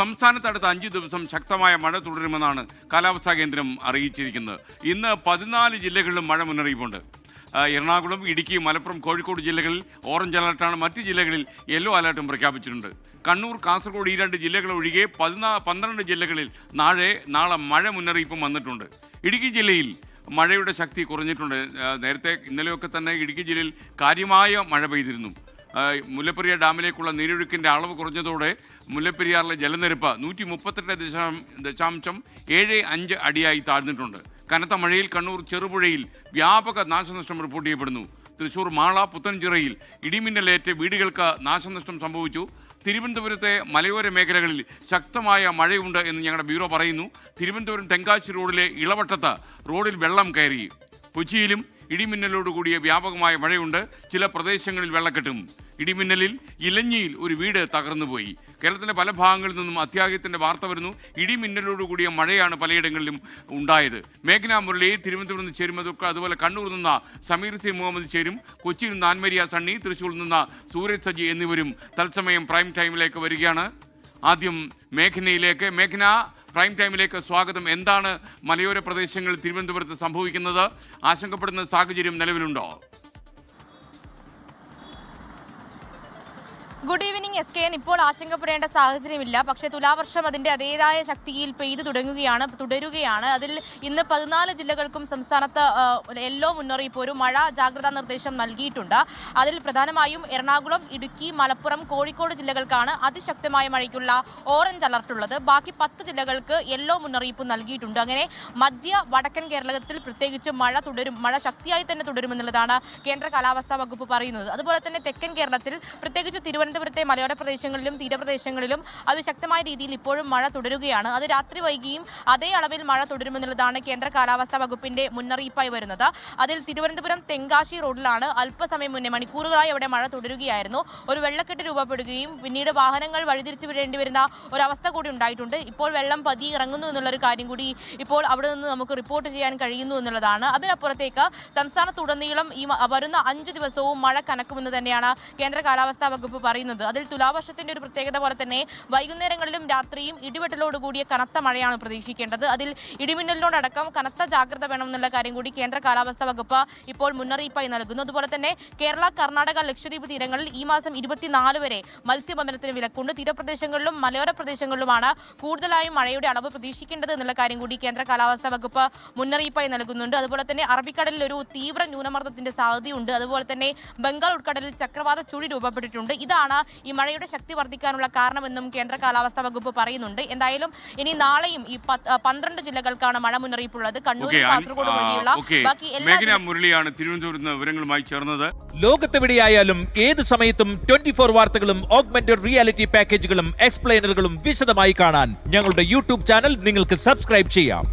സംസ്ഥാനത്ത് അടുത്ത 5 ദിവസം ശക്തമായ മഴ തുടരുമെന്നാണ് കാലാവസ്ഥാ കേന്ദ്രം അറിയിച്ചിരിക്കുന്നത്. ഇന്ന് 14 ജില്ലകളിലും മഴ മുന്നറിയിപ്പുണ്ട്. എറണാകുളം, ഇടുക്കി, മലപ്പുറം, കോഴിക്കോട് ജില്ലകളിൽ ഓറഞ്ച് അലർട്ടാണ്. മറ്റ് ജില്ലകളിൽ യെല്ലോ അലർട്ടും പ്രഖ്യാപിച്ചിട്ടുണ്ട്. കണ്ണൂർ, കാസർഗോഡ് ഈ 2 ജില്ലകൾ ഒഴികെ 12 ജില്ലകളിൽ നാളെ മഴ മുന്നറിയിപ്പും വന്നിട്ടുണ്ട്. ഇടുക്കി ജില്ലയിൽ മഴയുടെ ശക്തി കുറഞ്ഞിട്ടുണ്ട്. നേരത്തെ ഇന്നലെയൊക്കെ തന്നെ ഇടുക്കി ജില്ലയിൽ കാര്യമായ മഴ പെയ്തിരുന്നു. മുല്ലപ്പെരിയാർ ഡാമിലേക്കുള്ള നീരൊഴുക്കിൻ്റെ അളവ് കുറഞ്ഞതോടെ മുല്ലപ്പെരിയാറിലെ ജലനിരപ്പ് 132.75 അടിയായി താഴ്ന്നിട്ടുണ്ട്. കനത്ത മഴയിൽ കണ്ണൂർ ചെറുപുഴയിൽ വ്യാപക നാശനഷ്ടം റിപ്പോർട്ട് ചെയ്യപ്പെടുന്നു. തൃശൂർ മാള, പുത്തൻചിറയിൽ ഇടിമിന്നലേറ്റ് വീടുകൾക്ക് നാശനഷ്ടം സംഭവിച്ചു. തിരുവനന്തപുരത്തെ മലയോര മേഖലകളിൽ ശക്തമായ മഴയുണ്ട് എന്ന് ഞങ്ങളുടെ ബ്യൂറോ പറയുന്നു. തിരുവനന്തപുരം തെങ്കാശി റോഡിലെ ഇളവട്ടത്ത് റോഡിൽ വെള്ളം കയറി. കൊച്ചിയിലും ഇടിമിന്നലോടുകൂടിയ വ്യാപകമായ മഴയുണ്ട്. ചില പ്രദേശങ്ങളിൽ വെള്ളക്കെട്ടും. ഇടിമിന്നലിൽ ഇലഞ്ഞിയിൽ ഒരു വീട് തകർന്നുപോയി. കേരളത്തിൻ്റെ പല ഭാഗങ്ങളിൽ നിന്നും അത്യാഹിതത്തിൻ്റെ വാർത്ത വരുന്നു. ഇടിമിന്നലോടുകൂടിയ മഴയാണ് പലയിടങ്ങളിലും ഉണ്ടായത്. മേഘന മുരളി തിരുവനന്തപുരത്ത് നിന്ന് ചേരും. അതുപോലെ കണ്ണൂരിൽ നിന്ന് സമീർ സി മുഹമ്മദ് ചേരും. കൊച്ചിയിൽ നിന്ന് ആൻമരിയ സണ്ണി, തൃശ്ശൂരിൽ നിന്ന് സൂരജ് സജി എന്നിവരും തത്സമയം പ്രൈം ടൈമിലേക്ക് വരികയാണ്. ആദ്യം മേഘനയിലേക്ക്. മേഘന, പ്രൈം ടൈമിലേക്ക് സ്വാഗതം. എന്താണ് മലയോര പ്രദേശങ്ങളിൽ തിരുവനന്തപുരത്ത് സംഭവിക്കുന്നത്? ആശങ്കപ്പെടുന്ന സാഹചര്യം നിലവിലുണ്ടോ? Good evening SKN. ഇപ്പോൾ ആശങ്കപ്പെടേണ്ട സാഹചര്യമില്ല. പക്ഷേ തുലാവർഷം അതിന്റെ അതേതായ ശക്തിയിൽ പെയ്തു തുടരുകയാണ്. അതിൽ ഇന്ന് 14 ജില്ലകൾക്കും സംസ്ഥാനത്ത് യെല്ലോ മുന്നറിയിപ്പ്, ഒരു മഴ ജാഗ്രതാ നിർദ്ദേശം നൽകിയിട്ടുണ്ട്. അതിൽ പ്രധാനമായും എറണാകുളം, ഇടുക്കി, മലപ്പുറം, കോഴിക്കോട് ജില്ലകൾക്കാണ് അതിശക്തമായ മഴയ്ക്കുള്ള ഓറഞ്ച് അലർട്ട് ഉള്ളത്. ബാക്കി 10 ജില്ലകൾക്ക് യെല്ലോ മുന്നറിയിപ്പ് നൽകിയിട്ടുണ്ട്. അങ്ങനെ മധ്യ വടക്കൻ കേരളത്തിൽ പ്രത്യേകിച്ച് മഴ ശക്തിയായി തന്നെ തുടരുമെന്നുള്ളതാണ് കേന്ദ്ര കാലാവസ്ഥാ വകുപ്പ് പറയുന്നത്. അതുപോലെ തന്നെ തെക്കൻ കേരളത്തിൽ പ്രത്യേകിച്ച് തിരുവനന്തപുരത്തെ മലയോര പ്രദേശങ്ങളിലും തീരപ്രദേശങ്ങളിലും അതിശക്തമായ രീതിയിൽ ഇപ്പോഴും മഴ തുടരുകയാണ്. അത് രാത്രി വൈകിയും അതേ അളവിൽ മഴ തുടരുമെന്നുള്ളതാണ് കേന്ദ്ര കാലാവസ്ഥാ വകുപ്പിന്റെ മുന്നറിയിപ്പായി വരുന്നത്. അതിൽ തിരുവനന്തപുരം തെങ്കാശി റോഡിലാണ് അല്പസമയം മുന്നേ മണിക്കൂറുകളായി അവിടെ മഴ തുടരുകയായിരുന്നു. ഒരു വെള്ളക്കെട്ട് രൂപപ്പെടുകയും പിന്നീട് വാഹനങ്ങൾ വഴിതിരിച്ചു വിടേണ്ടി വരുന്ന ഒരവസ്ഥ കൂടി ഉണ്ടായിട്ടുണ്ട്. ഇപ്പോൾ വെള്ളം പതിയെ ഇറങ്ങുന്നു എന്നുള്ളൊരു കാര്യം കൂടി ഇപ്പോൾ അവിടെ നിന്ന് നമുക്ക് റിപ്പോർട്ട് ചെയ്യാൻ കഴിയുന്നു എന്നുള്ളതാണ്. അതിനപ്പുറത്തേക്ക് സംസ്ഥാനത്തുടനീളം ഈ വരുന്ന 5 ദിവസവും മഴ കനക്കുമെന്ന് തന്നെയാണ് കേന്ദ്ര കാലാവസ്ഥാ വകുപ്പ് പറയുന്നത്. അതിൽ തുലാവർഷത്തിന്റെ ഒരു പ്രത്യേകത പോലെ തന്നെ വൈകുന്നേരങ്ങളിലും രാത്രിയും ഇടിവെട്ടലോടുകൂടിയ കനത്ത മഴയാണ് പ്രതീക്ഷിക്കേണ്ടത്. അതിൽ ഇടിമിന്നലിനോടക്കം കനത്ത ജാഗ്രത വേണമെന്നുള്ള കാര്യം കൂടി കേന്ദ്ര കാലാവസ്ഥാ വകുപ്പ് ഇപ്പോൾ മുന്നറിയിപ്പായി നൽകുന്നു. അതുപോലെ തന്നെ കേരള, കർണാടക, ലക്ഷദ്വീപ് തീരങ്ങളിൽ ഈ മാസം 24 വരെ മത്സ്യബന്ധനത്തിന് വിലക്കുണ്ട്. തീരപ്രദേശങ്ങളിലും മലയോര പ്രദേശങ്ങളിലുമാണ് കൂടുതലായും മഴയുടെ അളവ് പ്രതീക്ഷിക്കേണ്ടത് എന്നുള്ള കാര്യം കൂടി കേന്ദ്ര കാലാവസ്ഥാ വകുപ്പ് മുന്നറിയിപ്പായി നൽകുന്നുണ്ട്. അതുപോലെ തന്നെ അറബിക്കടലിൽ ഒരു തീവ്ര ന്യൂനമർദ്ദത്തിന്റെ സാധ്യതയുണ്ട്. അതുപോലെ തന്നെ ബംഗാൾ ഉൾക്കടലിൽ ചക്രവാത ചുഴി രൂപപ്പെട്ടിട്ടുണ്ട്. ഇതാണ് ഈ മഴയുടെ ശക്തി വർദ്ധിക്കാനുള്ള കാരണമെന്നും കേന്ദ്ര കാലാവസ്ഥാ വകുപ്പ് പറയുന്നുണ്ട്. എന്തായാലും ഇനി നാളെയും ഈ 12 ജില്ലകൾക്കാണ് മഴ മുന്നറിയിപ്പുള്ളത്. കണ്ണൂർ, കാസർഗോഡ് വഴിയുള്ള ബാക്കി എല്ലാ മുരളിയാണ് തിരുവനന്തപുരത്ത് വിവരങ്ങളുമായി ചേർന്നത്. ലോകത്തെവിടെയായാലും ഏത് സമയത്തും 24 വാർത്തകളും ഓഗ്മെന്റഡ് റിയാലിറ്റി പാക്കേജുകളും എക്സ്പ്ലെയിനറുകളും വിശദമായി കാണാൻ ഞങ്ങളുടെ യൂട്യൂബ് ചാനൽ നിങ്ങൾക്ക് സബ്സ്ക്രൈബ് ചെയ്യാം.